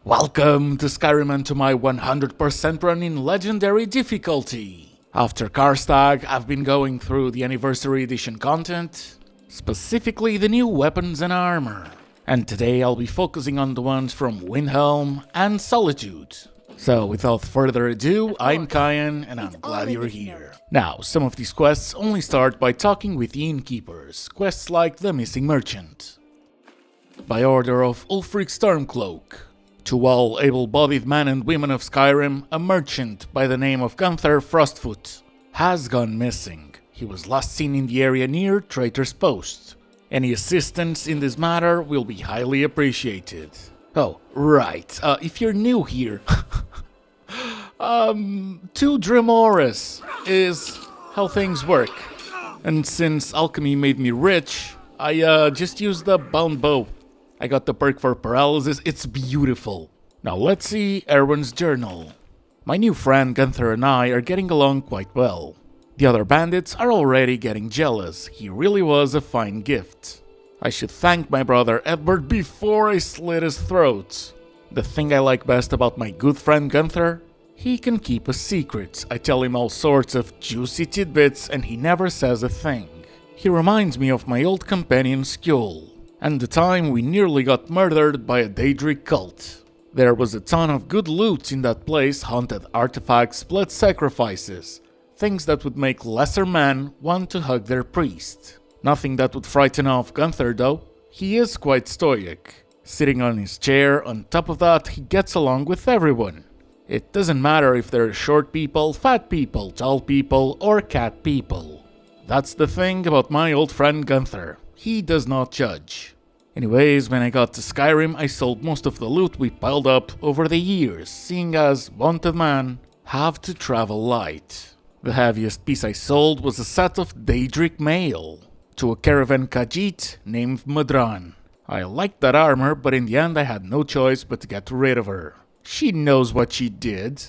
Welcome to Skyrim and to my 100% run in Legendary difficulty. After Karstaag, I've been going through the Anniversary Edition content, specifically the new weapons and armor. And today I'll be focusing on the ones from Windhelm and Solitude. So without further ado, I'm Kyan and I'm glad you're here. Now, some of these quests only start by talking with the innkeepers, quests like the Missing Merchant. By order of Ulfric Stormcloak. To all able-bodied men and women of Skyrim, a merchant by the name of Gunther Frostfoot has gone missing. He was last seen in the area near Traitor's Post. Any assistance in this matter will be highly appreciated. Oh, right, if you're new here, two Dremoris is how things work. And since alchemy made me rich, I just used the bound bow. I got the perk for paralysis, it's beautiful. Now let's see Erwin's journal. My new friend Gunther and I are getting along quite well. The other bandits are already getting jealous, he really was a fine gift. I should thank my brother Edward before I slit his throat. The thing I like best about my good friend Gunther? He can keep a secret. I tell him all sorts of juicy tidbits and he never says a thing. He reminds me of my old companion Skjold. And the time we nearly got murdered by a Daedric cult. There was a ton of good loot in that place, haunted artifacts, blood sacrifices, things that would make lesser men want to hug their priest. Nothing that would frighten off Gunther though. He is quite stoic. Sitting on his chair, on top of that, he gets along with everyone. It doesn't matter if they're short people, fat people, tall people, or cat people. That's the thing about my old friend Gunther. He does not judge. Anyways, when I got to Skyrim, I sold most of the loot we piled up over the years, seeing as wanted men have to travel light. The heaviest piece I sold was a set of Daedric mail to a caravan Khajiit named Madran. I liked that armor, but in the end I had no choice but to get rid of her. She knows what she did.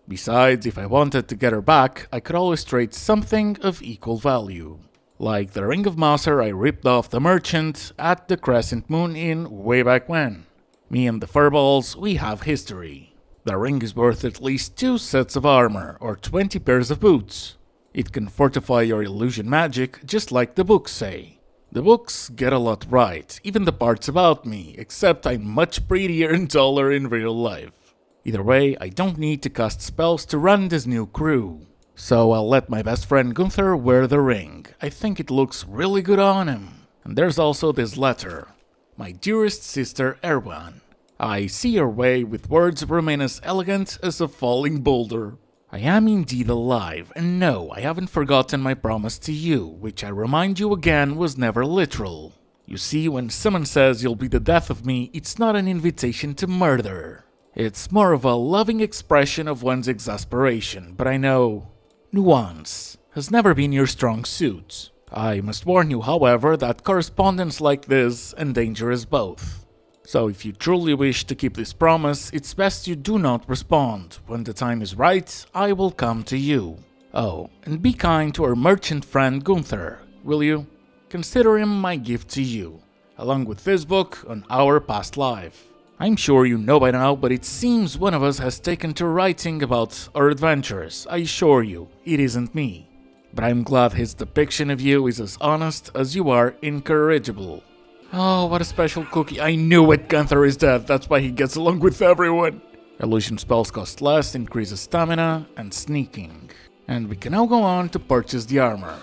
Besides, if I wanted to get her back, I could always trade something of equal value. Like the Ring of Maser I ripped off the merchant at the Crescent Moon Inn way back when. Me and the furballs, we have history. The ring is worth at least 2 sets of armor or 20 pairs of boots. It can fortify your illusion magic just like the books say. The books get a lot right, even the parts about me, except I'm much prettier and taller in real life. Either way, I don't need to cast spells to run this new crew. So I'll let my best friend Gunther wear the ring. I think it looks really good on him. And there's also this letter. My dearest sister Erwan. I see your way with words remain as elegant as a falling boulder. I am indeed alive, and no, I haven't forgotten my promise to you, which I remind you again was never literal. You see, when someone says you'll be the death of me, it's not an invitation to murder. It's more of a loving expression of one's exasperation, but I know nuance has never been your strong suit. I must warn you, however, that correspondence like this endanger us both. So if you truly wish to keep this promise, it's best you do not respond. When the time is right, I will come to you. Oh, and be kind to our merchant friend Gunther, will you? Consider him my gift to you, along with this book on our past life. I'm sure you know by now, but it seems one of us has taken to writing about our adventures. I assure you, it isn't me. But I'm glad his depiction of you is as honest as you are incorrigible. Oh, what a special cookie. I knew it, Gunther is dead, that's why he gets along with everyone. Illusion spells cost less, increases stamina, and sneaking. And we can now go on to purchase the armor.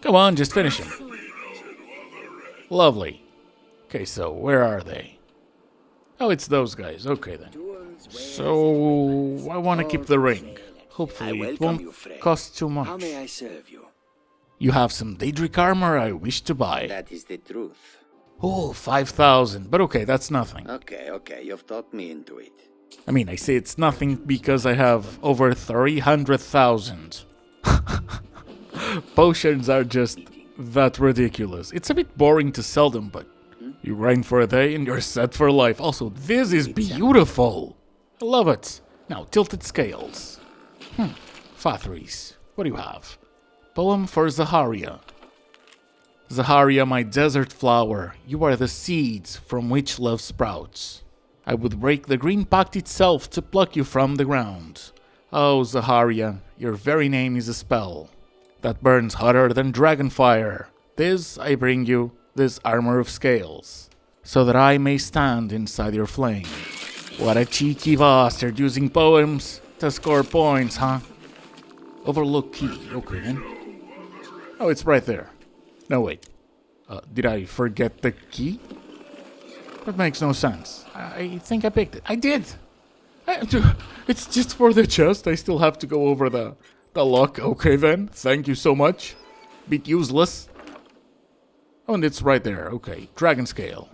Go on, just finish him. Lovely. Okay, so where are they? Oh, it's those guys. Okay, then. So, I want to keep the ring. Hopefully it won't cost too much. How may I serve you? You have some Daedric armor I wish to buy. That is the truth. Oh, 5,000. But okay, that's nothing. Okay, you've talked me into it. I mean, I say it's nothing because I have over 300,000. Potions are just that ridiculous. It's a bit boring to sell them, but you grind for a day and you're set for life. Also, this is beautiful. I love it. Now, tilted scales. Fathries. What do you have? Poem for Zaharia. Zaharia, my desert flower, you are the seeds from which love sprouts. I would break the green pact itself to pluck you from the ground. Oh, Zaharia, your very name is a spell that burns hotter than dragonfire. This I bring you, this armor of scales, so that I may stand inside your flame. What a cheeky bastard using poems to score points, huh? Overlook key, okay then. Oh, it's right there. No, wait. Did I forget the key? That makes no sense. I think I picked it. I did! It's just for the chest. I still have to go over the lock. Okay then, thank you so much. Bit useless. Oh, and it's right there. Okay, dragon scale.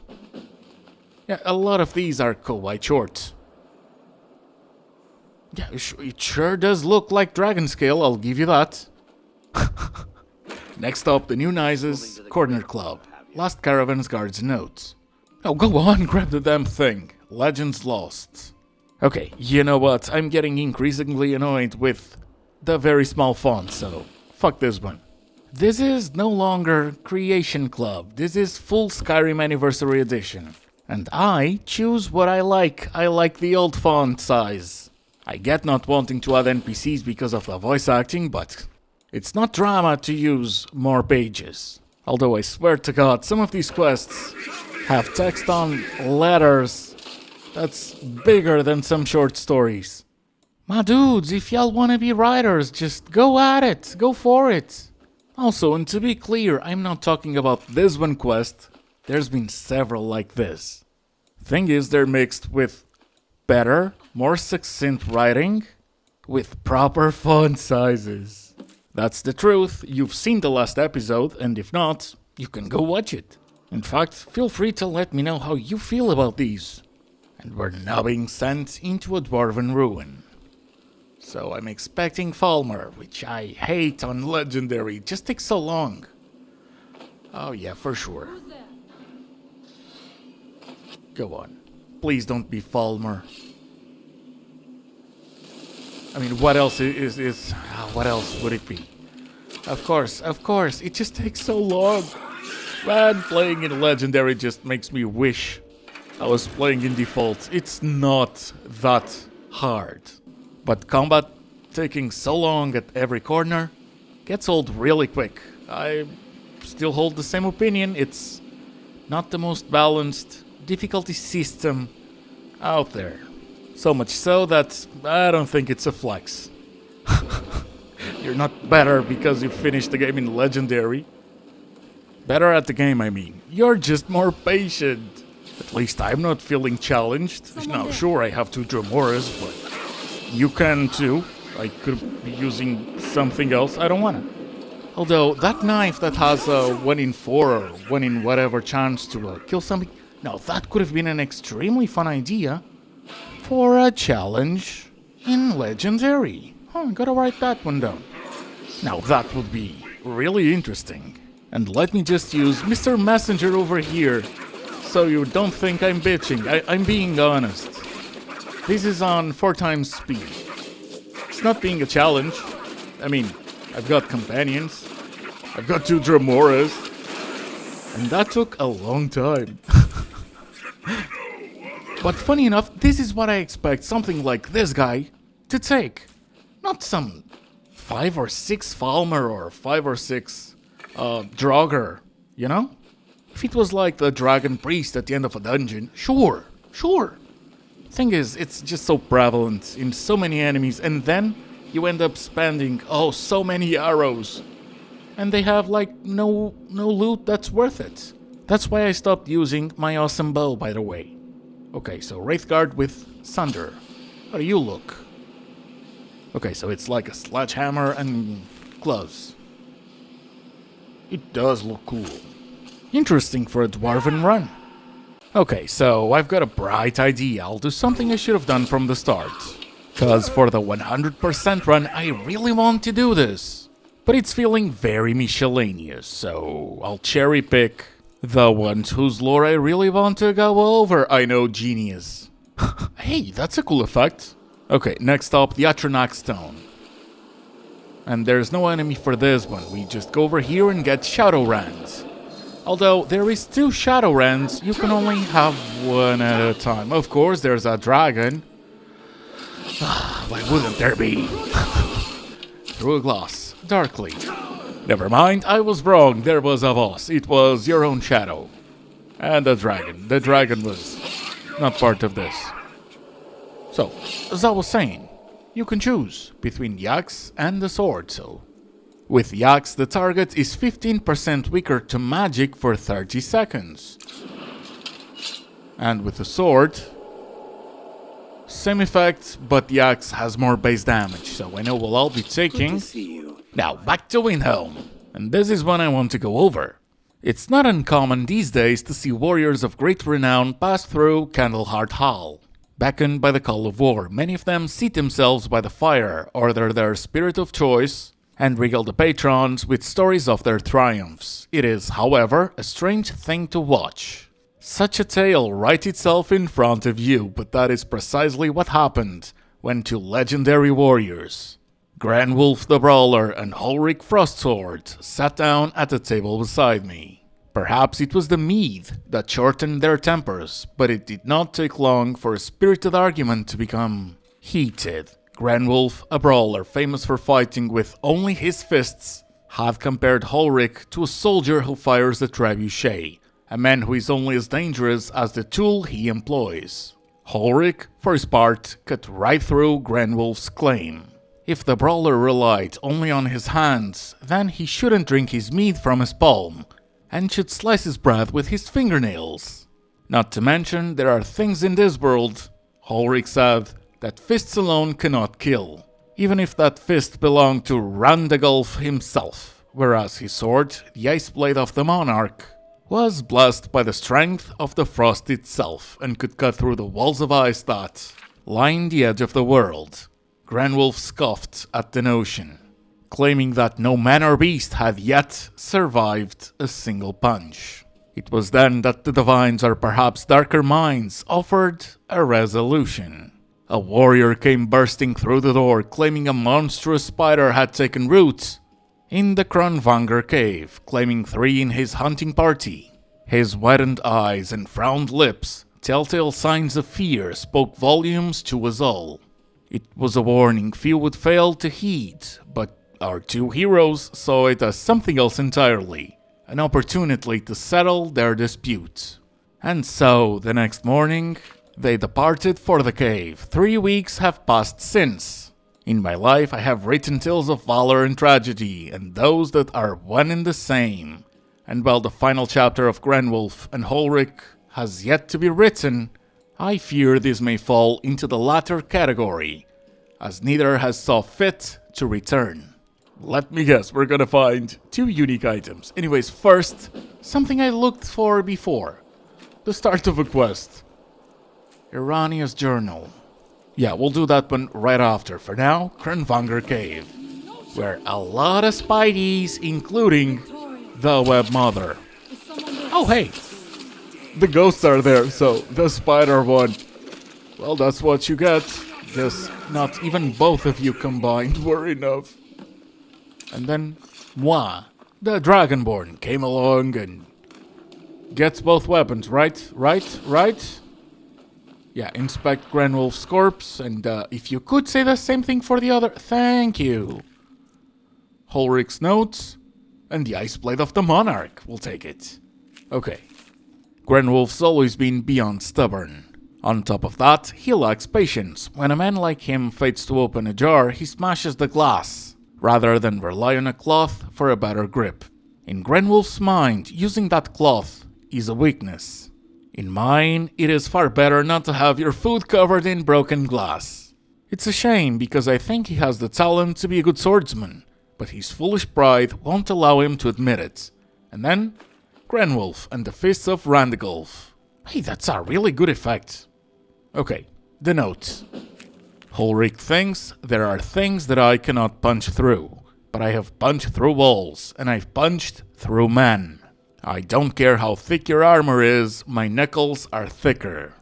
Yeah, a lot of these are quite short. Yeah, it sure does look like dragon scale, I'll give you that. Next up, the new Nice's Corner Club. Last Caravan's Guards Notes. Oh, go on, grab the damn thing. Legends Lost. Okay, you know what? I'm getting increasingly annoyed with the very small font, so fuck this one. This is no longer Creation Club. This is full Skyrim Anniversary Edition. And I choose what I like. I like the old font size. I get not wanting to add NPCs because of the voice acting, but it's not drama to use more pages. Although I swear to God, some of these quests have text on letters that's bigger than some short stories. My dudes, if y'all wanna be writers, just go at it, go for it. Also, and to be clear, I'm not talking about this one quest. There's been several like this. Thing is, they're mixed with better, more succinct writing with proper font sizes. That's the truth. You've seen the last episode, and if not, you can go watch it. In fact, feel free to let me know how you feel about these. And we're now being sent into a dwarven ruin. So I'm expecting Falmer, which I hate on Legendary. It just takes so long. Oh yeah, for sure. Go on. Please don't be Falmer. I mean, what else what else would it be? Of course, it just takes so long. Man, playing in Legendary just makes me wish I was playing in default. It's not that hard. But combat taking so long at every corner gets old really quick. I still hold the same opinion. It's not the most balanced difficulty system out there. So much so that I don't think it's a flex. You're not better because you finished the game in Legendary. Better at the game, I mean. You're just more patient. At least I'm not feeling challenged. Now, sure, I have 2 Dromoras, but you can too. I could be using something else. I don't wanna. Although, that knife that has a 1 in 4 or 1 in whatever chance to kill something, now that could have been an extremely fun idea for a challenge in Legendary. Gotta write that one down. Now that would be really interesting. And let me just use Mr. Messenger over here, so you don't think I'm bitching. I'm being honest. This is on 4 times speed. It's not being a challenge. I mean, I've got companions. I've got 2 Dromoras. And that took a long time. But funny enough, this is what I expect something like this guy to take. Not some 5 or 6 Falmer or 5 or 6 Draugr, you know? If it was like the Dragon Priest at the end of a dungeon, sure. Thing is, it's just so prevalent in so many enemies, and then you end up spending, so many arrows. And they have, like, no loot that's worth it. That's why I stopped using my awesome bow, by the way. Okay, so Wraithguard with Sunder. How do you look? Okay, so it's like a sledgehammer and gloves. It does look cool. Interesting for a dwarven run. Okay, so I've got a bright idea. I'll do something I should have done from the start. Cause for the 100% run, I really want to do this. But it's feeling very miscellaneous, so I'll cherry pick the ones whose lore I really want to go over. I know, genius. Hey, that's a cool effect. Okay, next up, the Atronach Stone. And there's no enemy for this one. We just go over here and get Shadowrand. Although there is 2 Shadowrends, you can only have one at a time. Of course, there's a dragon. Why wouldn't there be? Through a glass, darkly. Never mind, I was wrong. There was a boss. It was your own shadow. And a dragon. The dragon was not part of this. So, as I was saying, you can choose between the axe and the sword, so... With the axe, the target is 15% weaker to magic for 30 seconds. And with the sword... Same effect, but the axe has more base damage, so I know what I'll be taking... Good to see you. Now, back to Windhelm. And this is one I want to go over. It's not uncommon these days to see warriors of great renown pass through Candleheart Hall. Beckoned by the call of war, many of them seat themselves by the fire, order their spirit of choice, and regale the patrons with stories of their triumphs. It is, however, a strange thing to watch. Such a tale writes itself in front of you, but that is precisely what happened when 2 legendary warriors, Granwulf the Brawler and Ulrich Frostsword, sat down at the table beside me. Perhaps it was the mead that shortened their tempers, but it did not take long for a spirited argument to become heated. Granwulf, a brawler famous for fighting with only his fists, had compared Ulrich to a soldier who fires a trebuchet, a man who is only as dangerous as the tool he employs. Ulrich, for his part, cut right through Granwulf's claim. If the brawler relied only on his hands, then he shouldn't drink his mead from his palm, and should slice his bread with his fingernails. Not to mention, there are things in this world, Ulrich said, that fists alone cannot kill, even if that fist belonged to Randagulf himself, whereas his sword, the Ice Blade of the Monarch, was blessed by the strength of the frost itself and could cut through the walls of ice that line the edge of the world. Granwulf scoffed at the notion, claiming that no man or beast had yet survived a single punch. It was then that the divines or perhaps darker minds offered a resolution. A warrior came bursting through the door, claiming a monstrous spider had taken root in the Kronvanger cave, claiming 3 in his hunting party. His widened eyes and frowned lips, telltale signs of fear, spoke volumes to us all. It was a warning few would fail to heed, but our 2 heroes saw it as something else entirely, an opportunity to settle their dispute. And so, the next morning, they departed for the cave. 3 weeks have passed since. In my life I have written tales of valor and tragedy, and those that are one and the same. And while the final chapter of Granwulf and Ulrich has yet to be written, I fear this may fall into the latter category, as neither has saw fit to return. Let me guess, we're gonna find 2 unique items. Anyways, first, something I looked for before. The start of a quest. Irania's journal. Yeah, we'll do that one right after. For now, Kronvanger Cave, where a lot of spideys, including the Web Mother. Oh, hey! The ghosts are there, so the spider one. Well, that's what you get. Guess not even both of you combined were enough. And then, moi, the Dragonborn, came along and gets both weapons, right? Right? Yeah, inspect Granwulf's corpse, and if you could say the same thing for the other, thank you. Ulrich's notes, and the Ice Blade of the Monarch, we'll take it. Okay. Granwulf's always been beyond stubborn. On top of that, he lacks patience. When a man like him fails to open a jar, he smashes the glass, rather than rely on a cloth for a better grip. In Granwulf's mind, using that cloth is a weakness. In mine, it is far better not to have your food covered in broken glass. It's a shame, because I think he has the talent to be a good swordsman, but his foolish pride won't allow him to admit it. And then, Granwulf and the Fists of Randagulf. Hey, that's a really good effect. Okay, the notes. Ulrich thinks there are things that I cannot punch through, but I have punched through walls, and I've punched through men. I don't care how thick your armor is, my knuckles are thicker.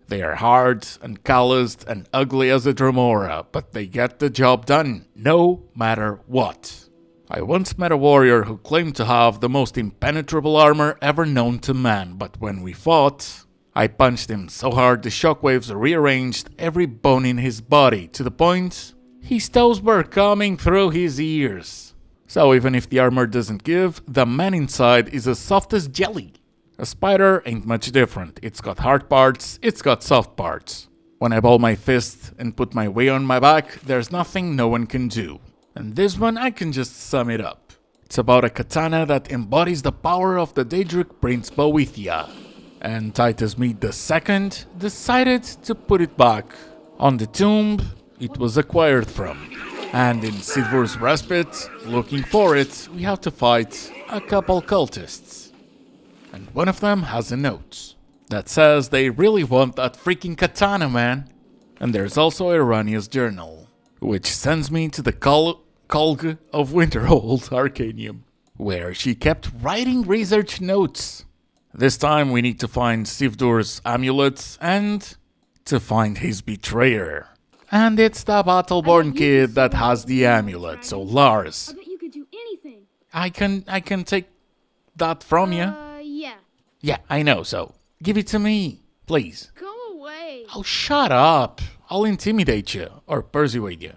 They are hard and calloused and ugly as a Dremora, but they get the job done, no matter what. I once met a warrior who claimed to have the most impenetrable armor ever known to man, but when we fought, I punched him so hard the shockwaves rearranged every bone in his body to the point his toes were coming through his ears. So even if the armor doesn't give, the man inside is as soft as jelly. A spider ain't much different. It's got hard parts, it's got soft parts. When I ball my fist and put my weight on my back, there's nothing no one can do. And this one, I can just sum it up. It's about a katana that embodies the power of the Daedric Prince Boethia. And Titus Mead II decided to put it back on the tomb it was acquired from. And in Sidvor's Respite, looking for it, we have to fight a couple cultists. And one of them has a note that says they really want that freaking katana, man. And there's also Irania's journal, which sends me to the Kalg of Winterhold Arcanium, where she kept writing research notes. This time we need to find Sivdur's amulet and to find his betrayer. And it's the Battleborn kid that has the amulet, so Lars. I bet you could do anything. I can take that from you. Yeah. Yeah, I know, so give it to me, please. Go away. Oh, shut up. I'll intimidate you, or persuade you.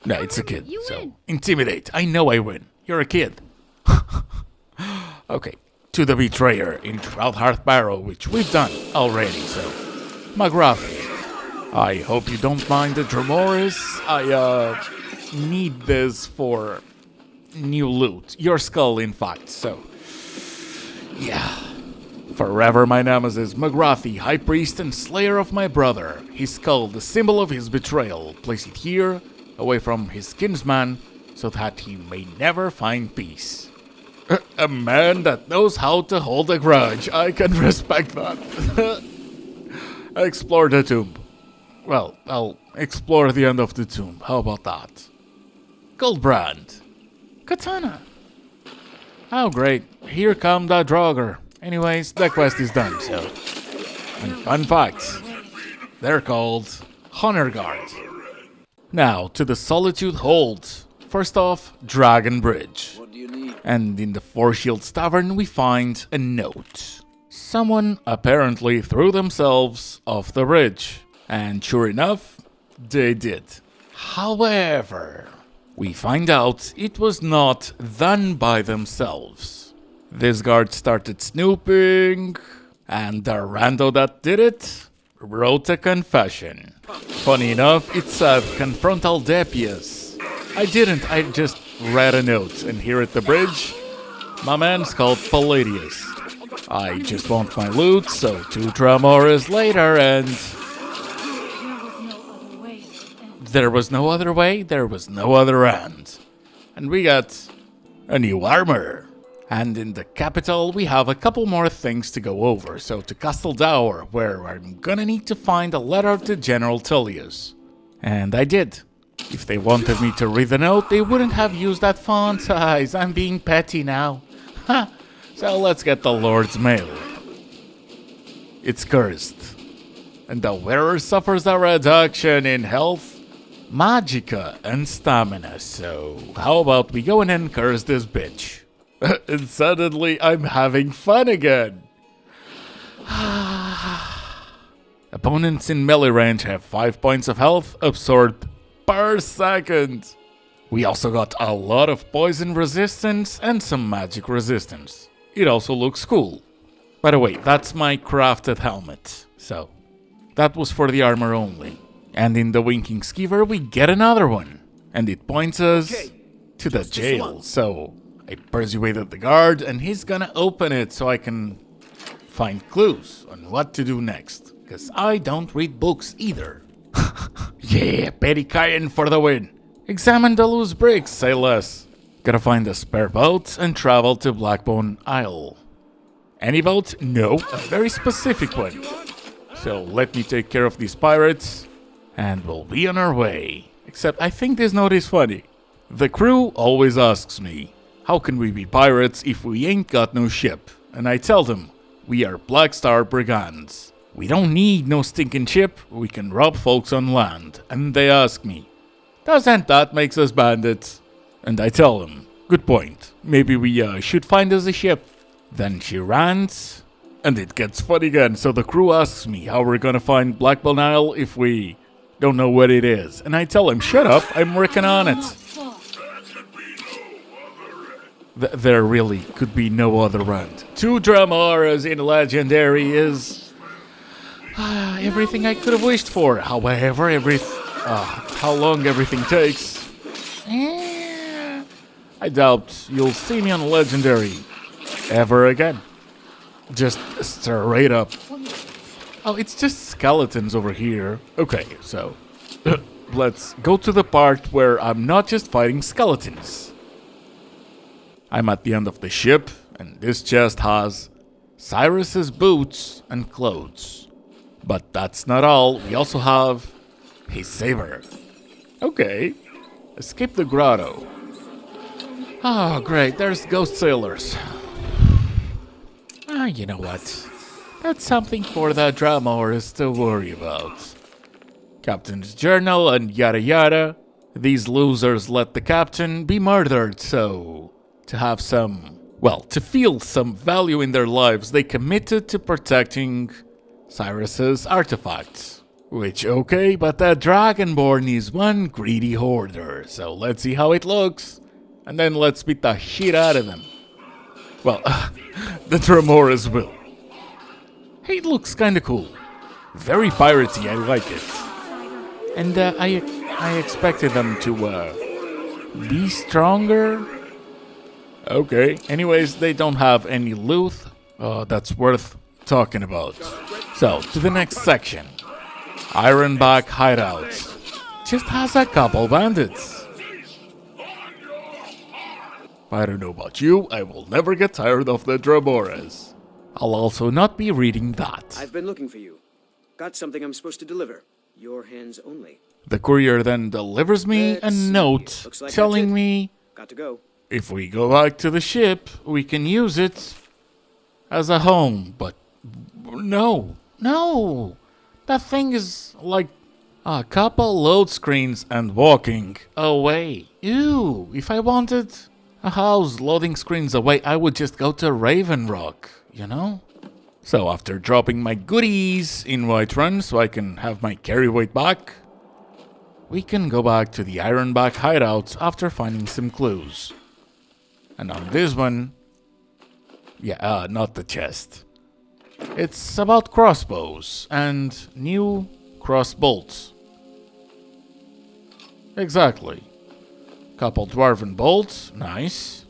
No, it's a on, kid, you so win. intimidate. I know I win. You're a kid. Okay, to the betrayer in Trouthearth Barrow, which we've done already, so. McGrath, I hope you don't mind the Dramoris. I, need this for new loot. Your skull, in fact, so. Yeah. Forever my nemesis, Magrathi, High Priest and Slayer of my brother. His skull, the symbol of his betrayal. Place it here, away from his kinsman, so that he may never find peace. A man that knows how to hold a grudge. I can respect that. Explore the tomb. Well, I'll explore the end of the tomb. How about that? Goldbrand. Katana. Oh, great. Here come the Draugr. Anyways, the quest is done, so. And fun fact, they're called Honor Guard. Now, to the Solitude Hold. First off, Dragon Bridge. What do you need? And in the Four Shields Tavern, we find a note. Someone apparently threw themselves off the bridge. And sure enough, they did. However, we find out it was not done by themselves. This guard started snooping, and the rando that did it wrote a confession. Funny enough, it said confront Aldepius. I didn't, I just read a note, and here at the bridge, my man's called Palladius. I just want my loot, so 2 Dramoris later, and there was no other way, there was no other end. And we got a new armor. And in the capital, we have a couple more things to go over. So to Castle Dower, where I'm gonna need to find a letter to General Tullius. And I did. If they wanted me to read the note, they wouldn't have used that font size. I'm being petty now. Ha! So let's get the Lord's Mail. It's cursed. And the wearer suffers a reduction in health, magicka, and stamina. So how about we go in and curse this bitch? And suddenly I'm having fun again. Opponents in melee range have 5 points of health absorbed per second. We also got a lot of poison resistance and some magic resistance. It also looks cool. By the way, that's my crafted helmet. So, that was for the armor only. And in the Winking Skeever we get another one. And it points us to the jail. So, I persuaded the guard and he's gonna open it so I can find clues on what to do next. Because I don't read books either. Yeah, Petty Cayenne for the win. Examine the loose bricks, say less. Gotta find a spare boat and travel to Blackbone Isle. Any boat? No, a very specific one. So let me take care of these pirates and we'll be on our way. Except I think this note is funny. The crew always asks me, how can we be pirates if we ain't got no ship? And I tell them, we are Black Star Brigands. We don't need no stinking ship, we can rob folks on land. And they ask me, doesn't that make us bandits? And I tell them, Good point. Maybe we should find us a ship. Then she rants, and it gets fun again. So the crew asks me how we're gonna find Blackbone Isle if we don't know what it is. And I tell him, shut up, I'm working on it. There really could be no other end. 2 Dramoras in Legendary is everything I could have wished for. However, how long everything takes, I doubt you'll see me on Legendary ever again. Just straight up. Oh, it's just skeletons over here. Okay, so let's go to the part where I'm not just fighting skeletons. I'm at the end of the ship, and this chest has Cyrus's boots and clothes. But that's not all. We also have his saber. Okay. Escape the grotto. Oh, great. There's ghost sailors. You know what? That's something for the Dramoras to worry about. Captain's journal and yada yada. These losers let the captain be murdered, so to have to feel some value in their lives, they committed to protecting Cyrus's artifacts. Which, okay, but that Dragonborn is one greedy hoarder, so let's see how it looks, and then let's beat the shit out of them. Well, the Dramoras will. Hey, it looks kinda cool. Very piratey, I like it. And I expected them to be stronger. Okay, anyways, they don't have any loot that's worth talking about. So, to the next section. Ironback Hideout. Just has a couple bandits. I don't know about you, I will never get tired of the Dramoras. I'll also not be reading that. I've been looking for you. Got something I'm supposed to deliver. Your hands only. The courier then delivers me a note telling me Got to go. if we go back to the ship, we can use it as a home. But no. That thing is like a couple load screens and walking away. Ew, if I wanted a house loading screens away, I would just go to Raven Rock, you know? So after dropping my goodies in Whiterun so I can have my carry weight back, we can go back to the Ironback Hideout after finding some clues. And on this one, not the chest. It's about crossbows and new cross bolts. Exactly. Couple dwarven bolts, nice.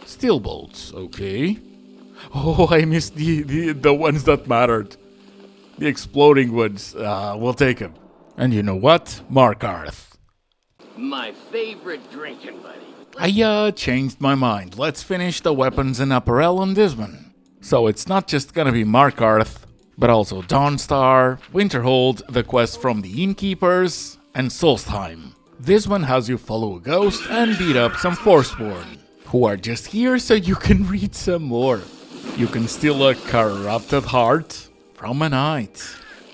Steel bolts, okay. Oh, I missed the ones that mattered. The exploding ones, we'll take them. And you know what? Markarth. My favorite drinking buddy. I changed my mind. Let's finish the weapons and apparel on this one. So it's not just gonna be Markarth, but also Dawnstar, Winterhold, the quest from the Innkeepers, and Solstheim. This one has you follow a ghost and beat up some Forsworn, who are just here so you can read some more. You can steal a corrupted heart from a knight,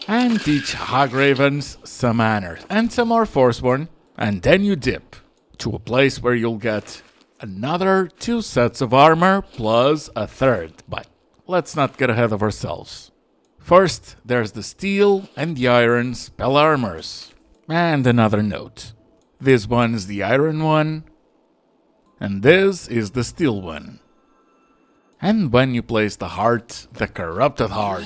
and teach Hagravens some manners and some more Forsworn, and then you dip to a place where you'll get another 2 sets of armor plus a third, but let's not get ahead of ourselves. First, there's the steel and the iron spell armors. And another note. This one is the iron one, and this is the steel one. And when you place the heart, the corrupted heart,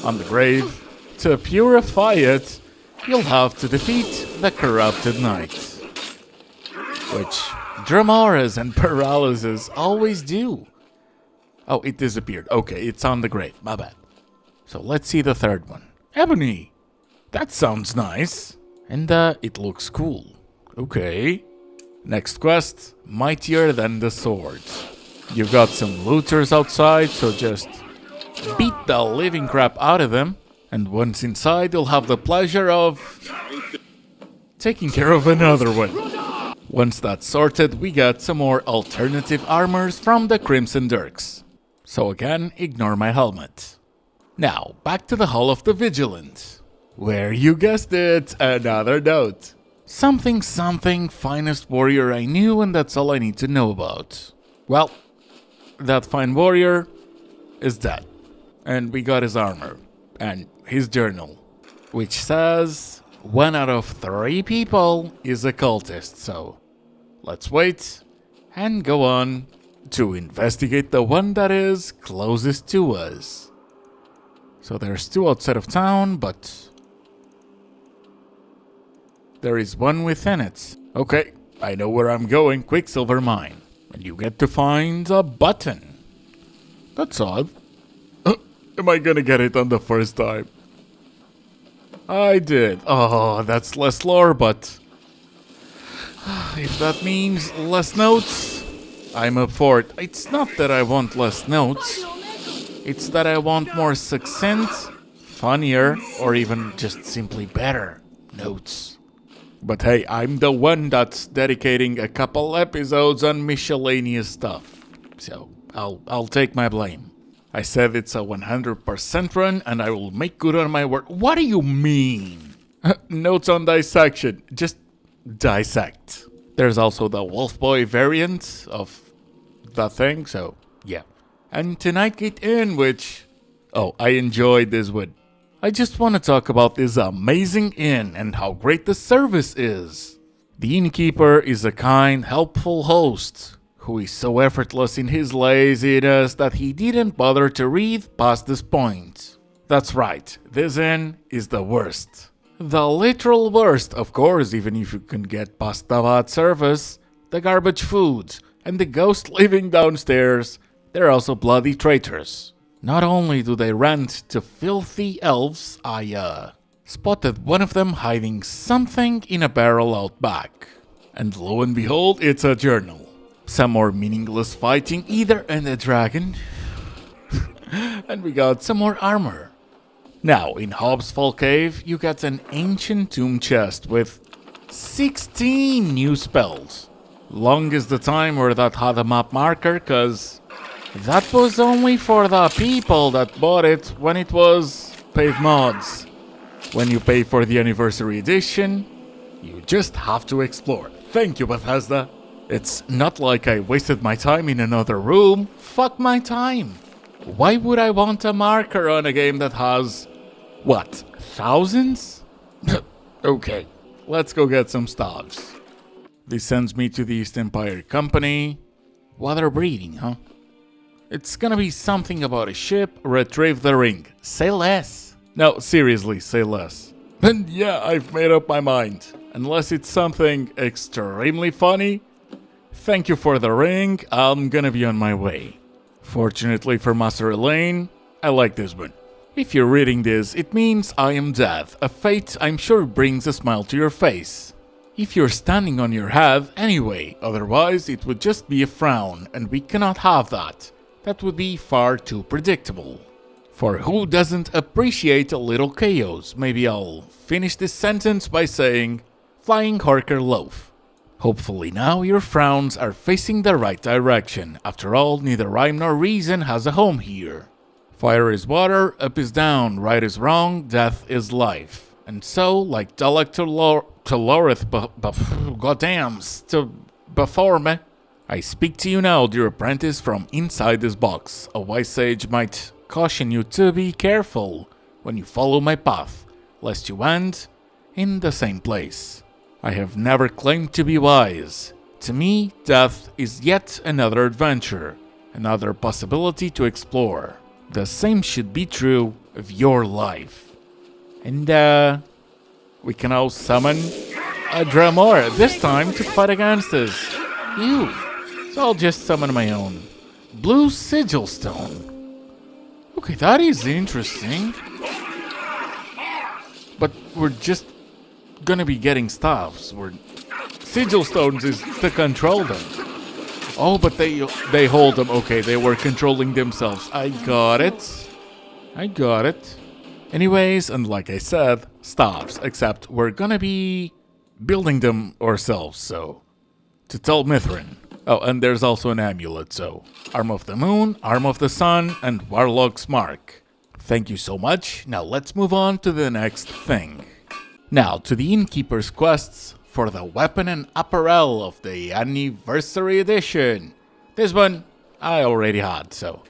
on the grave, to purify it, you'll have to defeat the corrupted knight. Which Dramoras and Paralysis always do. Oh, it disappeared. Okay, it's on the grave. My bad. So let's see the third one. Ebony. That sounds nice. And it looks cool. Okay. Next quest. Mightier than the swords. You've got some looters outside, so just beat the living crap out of them. And once inside, you'll have the pleasure of taking care of another one. Once that's sorted, we get some more alternative armors from the Crimson Dirks. So again, ignore my helmet. Now, back to the Hall of the Vigilant, where you guessed it, another note. Something something, finest warrior I knew, and that's all I need to know about. Well, that fine warrior is dead. And we got his armor and his journal, which says 1 out of 3 people is a cultist, so let's wait and go on to investigate the one that is closest to us. So there's 2 outside of town, but there is one within it. Okay, I know where I'm going, Quicksilver Mine. And you get to find a button. That's odd. Am I gonna get it on the first time? I did. Oh, that's less lore, but if that means less notes, I'm up for it. It's not that I want less notes. It's that I want more succinct, funnier, or even just simply better notes. But hey, I'm the one that's dedicating a couple episodes on miscellaneous stuff. So, I'll take my blame. I said it's a 100% run and I will make good on my word. What do you mean? Notes on dissection. Just dissect. There's also the Wolf Boy variant of the thing, so yeah. And Tonight Gate Inn, which... oh, I enjoyed this one. I just want to talk about this amazing inn and how great the service is. The innkeeper is a kind, helpful host who is so effortless in his laziness that he didn't bother to read past this point. That's right, this inn is the worst. The literal worst, of course, even if you can get past the bad service, the garbage food, and the ghost living downstairs. They're also bloody traitors. Not only do they rant to filthy elves, I spotted one of them hiding something in a barrel out back. And lo and behold, it's a journal. Some more meaningless fighting either and a dragon. And we got some more armor. Now, in Hobbs Fall Cave, you got an ancient tomb chest with 16 new spells. Long is the time where that had a map marker, cause that was only for the people that bought it when it was paid mods. When you pay for the anniversary edition, you just have to explore. Thank you, Bethesda. It's not like I wasted my time in another room. Fuck my time. Why would I want a marker on a game that has, what, thousands? Okay, let's go get some stuffs. This sends me to the East Empire Company. Water breathing, huh? It's gonna be something about a ship, retrieve the ring. Say less. No, seriously, say less. And yeah, I've made up my mind. Unless it's something extremely funny, thank you for the ring, I'm gonna be on my way. Fortunately for Master Elaine, I like this one. If you're reading this, it means I am dead, a fate I'm sure brings a smile to your face. If you're standing on your head, anyway, otherwise it would just be a frown, and we cannot have that. That would be far too predictable. For who doesn't appreciate a little chaos? Maybe I'll finish this sentence by saying, Flying Horker Loaf. Hopefully now your frowns are facing the right direction. After all, neither rhyme nor reason has a home here. Fire is water, up is down, right is wrong, death is life. And so, like Dalek to Lorith, goddams, to before me, I speak to you now, dear apprentice, from inside this box. A wise sage might caution you to be careful when you follow my path, lest you end in the same place. I have never claimed to be wise. To me, death is yet another adventure, another possibility to explore. The same should be true of your life. And, we can now summon a Dramora, this time to fight against us. Ew. So I'll just summon my own. Blue Sigil Stone. Okay, that is interesting. But we're just gonna be getting staffs. Sigil Stones is to control them. Oh, but they hold them. Okay, they were controlling themselves. I got it. Anyways, and like I said, staffs. Except we're gonna be building them ourselves, so... to tell Mithrin. Oh, and there's also an amulet, so... Arm of the Moon, Arm of the Sun, and Warlock's Mark. Thank you so much. Now let's move on to the next thing. Now, to the Innkeeper's quests for the weapon and apparel of the Anniversary Edition. This one I already had, so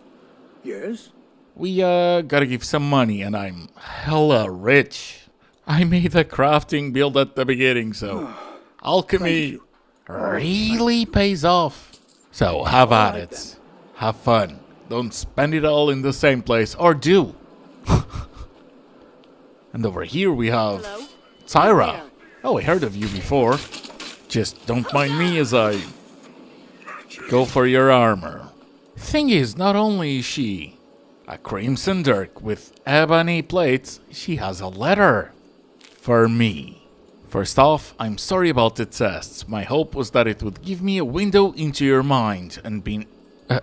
Yes? we gotta give some money, and I'm hella rich. I made a crafting build at the beginning, so alchemy really pays off. So have at it. Have fun. Don't spend it all in the same place, or do. And over here we have Tyra. Oh, I heard of you before. Just don't mind me as I go for your armor. Thing is, not only is she a crimson dirk with ebony plates, she has a letter for me. First off, I'm sorry about the tests. My hope was that it would give me a window into your mind and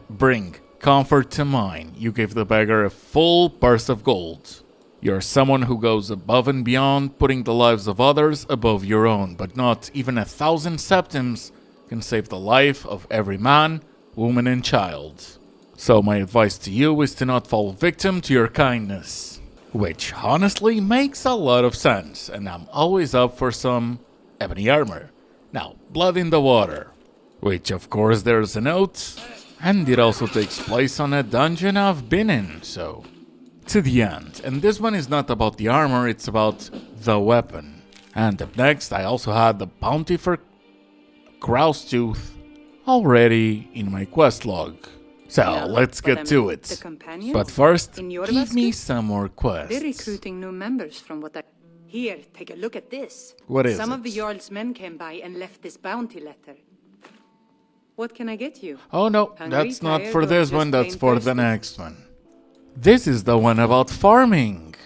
bring comfort to mine. You gave the beggar a full purse of gold. You're someone who goes above and beyond, putting the lives of others above your own, but not even 1,000 septims can save the life of every man, woman, and child. So my advice to you is to not fall victim to your kindness. Which honestly makes a lot of sense, and I'm always up for some ebony armor. Now, blood in the water. Which of course there's a note, and it also takes place on a dungeon I've been in, so to the end. And this one is not about the armor, it's about the weapon. And up next, I also had the bounty for Grouse Tooth already in my quest log. So let's get to it. But first, give me some more quests. They're recruiting new members from what I... Here, take a look at this. What is Some it? of the Jarl's men came by and left this bounty letter. What can I get you? Oh no, Hungry, that's not tired, for or this just one, that's plain for the thirsty? next one. This is the one about farming.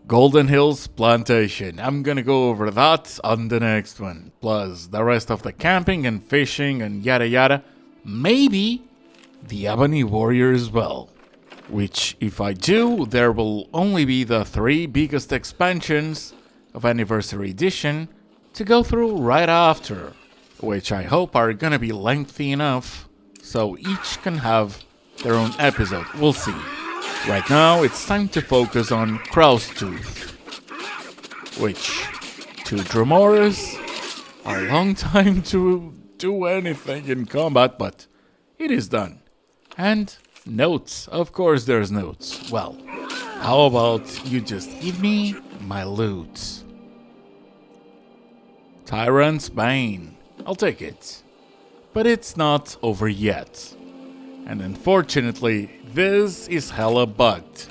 Golden Hills Plantation. I'm gonna go over that on the next one. Plus the rest of the camping and fishing and yada yada. Maybe the Ebony Warrior as well. Which, if I do, there will only be the 3 biggest expansions of Anniversary Edition to go through right after. Which I hope are gonna be lengthy enough so each can have their own episode. We'll see. Right now, it's time to focus on Grouse Tooth, which, to Dromorus, a long time to do anything in combat, but it is done. And notes, of course there's notes. Well, how about you just give me my loot? Tyrant's Bane, I'll take it. But it's not over yet. And unfortunately, this is hella bugged.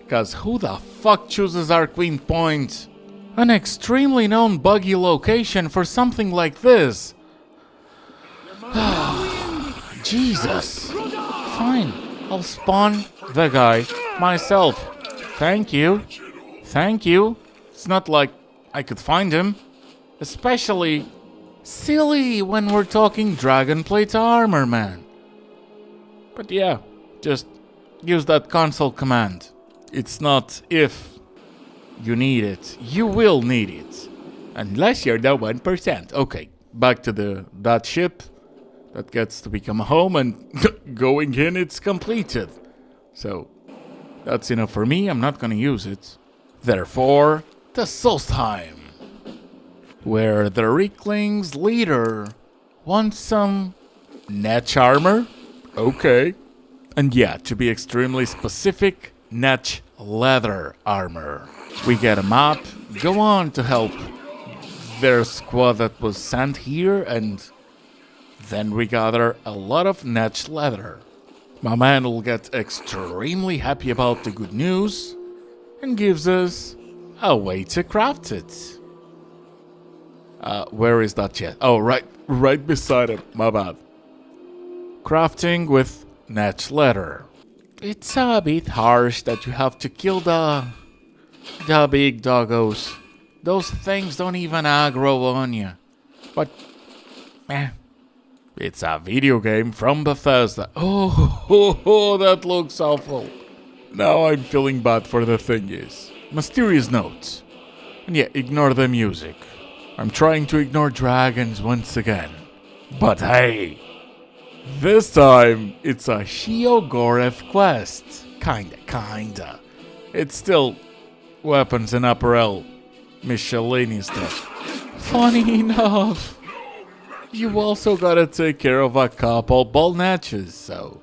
Cause who the fuck chooses Arqueen Point? An extremely known buggy location for something like this. Jesus. Fine, I'll spawn the guy myself. Thank you. Thank you. It's not like I could find him. Especially silly when we're talking dragon plate armor, man. But yeah, just use that console command. It's not if you need it, you will need it. Unless you're the 1%. Okay, back to that ship that gets to become a home, and going in, it's completed. So, that's enough for me, I'm not gonna use it. Therefore, the Solstheim, where the Reekling's leader wants some Netch armor. Okay. And yeah, to be extremely specific, Netch leather armor. We get a map, go on to help their squad that was sent here, and then we gather a lot of Netch leather. My man will get extremely happy about the good news and gives us a way to craft it. Where is that yet? Oh, right beside him, my bad. Crafting with Netch leather. It's a bit harsh that you have to kill the big doggos. Those things don't even aggro on you. But, it's a video game from Bethesda. Oh, that looks awful. Now I'm feeling bad for the thingies. Mysterious notes. And yeah, ignore the music. I'm trying to ignore dragons once again. But hey, this time it's a Sheogorath quest. Kinda. It's still weapons and apparel, miscellaneous stuff. Funny enough. you also gotta take care of a couple ball natches, so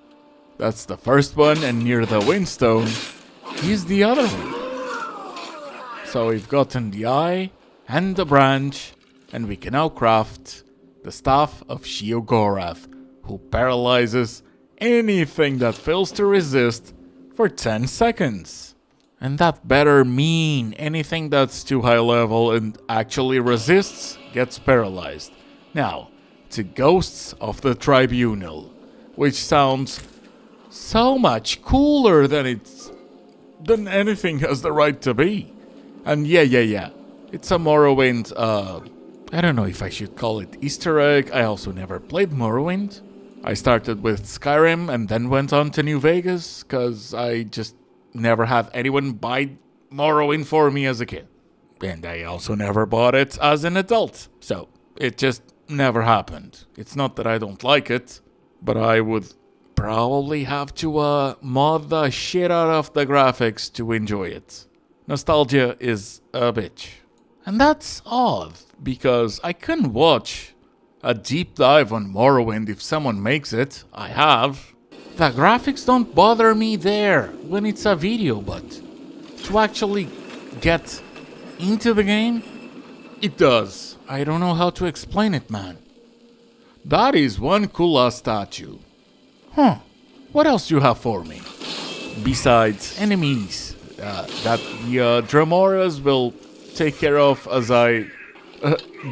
that's the first one, and near the windstone is the other one. So we've gotten the eye and the branch, and we can now craft the staff of Sheogorath, who paralyzes anything that fails to resist for 10 seconds. And that better mean anything that's too high level and actually resists gets paralyzed. Now, to Ghosts of the Tribunal, which sounds so much cooler than anything has the right to be. And yeah. It's a Morrowind, I don't know if I should call it Easter egg. I also never played Morrowind. I started with Skyrim and then went on to New Vegas, because I just never had anyone buy Morrowind for me as a kid. And I also never bought it as an adult. So, it just never happened. It's not that I don't like it, but I would probably have to mod the shit out of the graphics to enjoy it. Nostalgia is a bitch. And that's odd, because I can watch a deep dive on Morrowind if someone makes it. I have. The graphics don't bother me there when it's a video, but to actually get into the game, it does. I don't know how to explain it, man. That is one cool-ass statue. What else do you have for me? Besides enemies that the Dramoras will take care of as I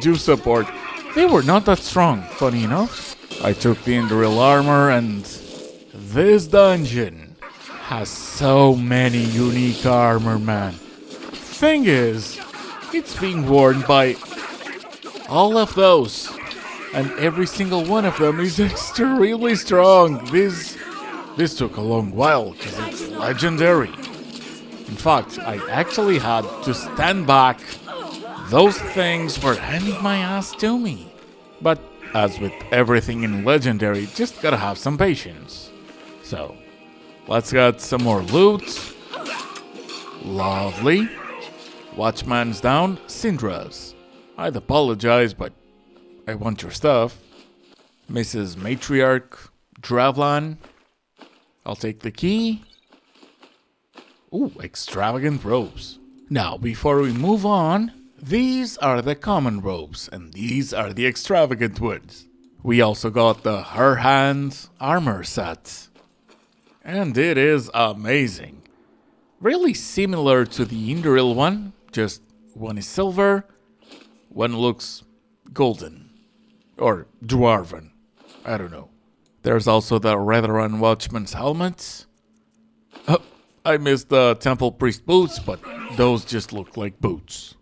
do support. They were not that strong, funny enough. I took the Indril armor, and this dungeon has so many unique armor, man. Thing is, it's being worn by all of those, and every single one of them is extremely strong. This took a long while, because it's legendary. In fact, I actually had to stand back. Those things were handing my ass to me. But as with everything in Legendary, just gotta have some patience. So, let's get some more loot. Lovely. Watchman's down. Syndra's. I'd apologize, but I want your stuff. Mrs. Matriarch. Dravlan. I'll take the key. Ooh, extravagant robes. Now, before we move on, these are the common robes, and these are the extravagant ones. We also got the Her Hand armor set. And it is amazing. Really similar to the Indril one, just one is silver, one looks golden. Or dwarven. I don't know. There's also the Retheran Watchman's helmet. I missed the Temple Priest boots, but those just look like boots.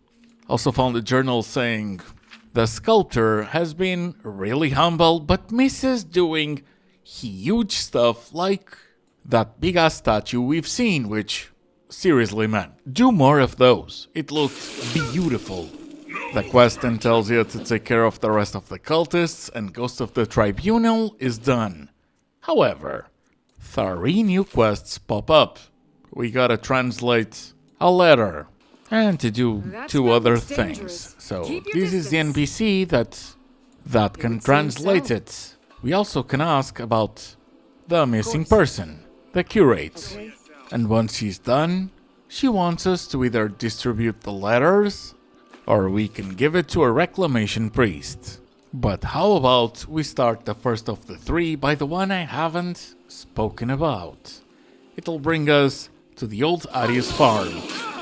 Also found a journal saying, the sculptor has been really humble, but misses doing huge stuff like that big-ass statue we've seen, which, seriously man, do more of those. It looked beautiful. The quest then tells you to take care of the rest of the cultists, and Ghost of the Tribunal is done. However, 3 new quests pop up. We gotta translate a letter and to do 2 other things. So this is the NPC that can translate it. We also can ask about the missing person, the curate. And once she's done, she wants us to either distribute the letters or we can give it to a reclamation priest. But how about we start the first of the 3 by the one I haven't spoken about. It'll bring us to the old Arius farm,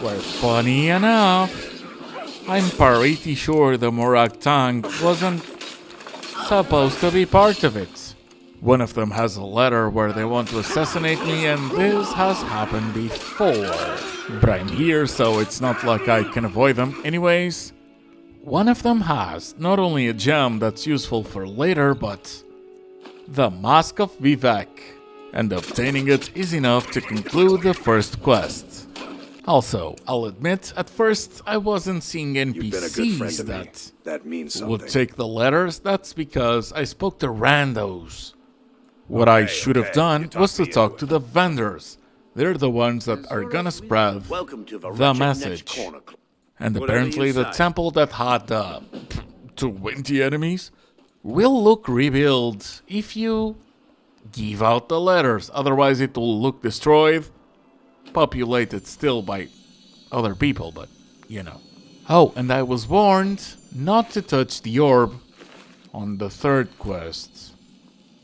where funny enough, I'm pretty sure the Morag Tang wasn't supposed to be part of it. One of them has a letter where they want to assassinate me, and this has happened before. But I'm here, so it's not like I can avoid them. Anyways, one of them has not only a gem that's useful for later, but the Mask of Vivek. And obtaining it is enough to conclude the first quest. Also, I'll admit, at first I wasn't seeing NPCs that means something. would take the letters. That's because I spoke to randos. What I should have done was to talk to the vendors. They're the ones that are gonna spread the message. And apparently the temple that had 20 enemies will look rebuilt if you give out the letters. Otherwise it will look destroyed, populated still by other people, but you know. Oh, and I was warned not to touch the orb on the third quest.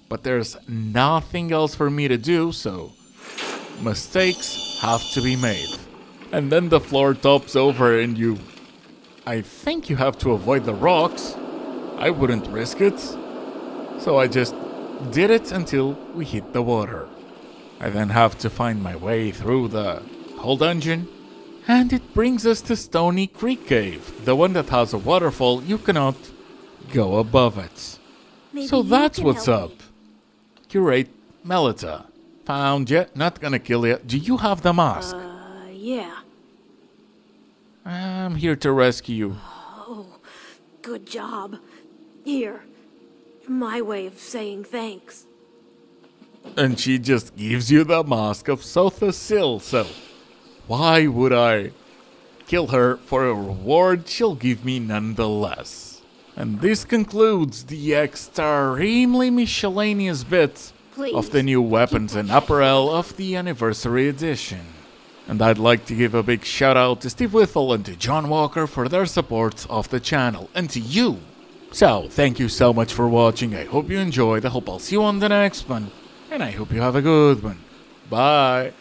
But there's nothing else for me to do, so mistakes have to be made. And then the floor tops over and I think you have to avoid the rocks. I wouldn't risk it. So I just did it until we hit the water. I then have to find my way through the whole dungeon. And it brings us to Stony Creek Cave, the one that has a waterfall. You cannot go above it. Maybe So you that's can what's help up. Curate Melita. Found ya, not gonna kill ya. Do you have the mask? Yeah. I'm here to rescue you. Oh, good job. Here. My way of saying thanks. And she just gives you the mask of Sothasil, so why would I kill her for a reward she'll give me nonetheless? And this concludes the extremely miscellaneous bit of the new weapons and apparel of the Anniversary Edition. And I'd like to give a big shout out to Steve Whittle and to John Walker for their support of the channel, and to you. So, thank you so much for watching. I hope you enjoyed. I hope I'll see you on the next one. And I hope you have a good one. Bye.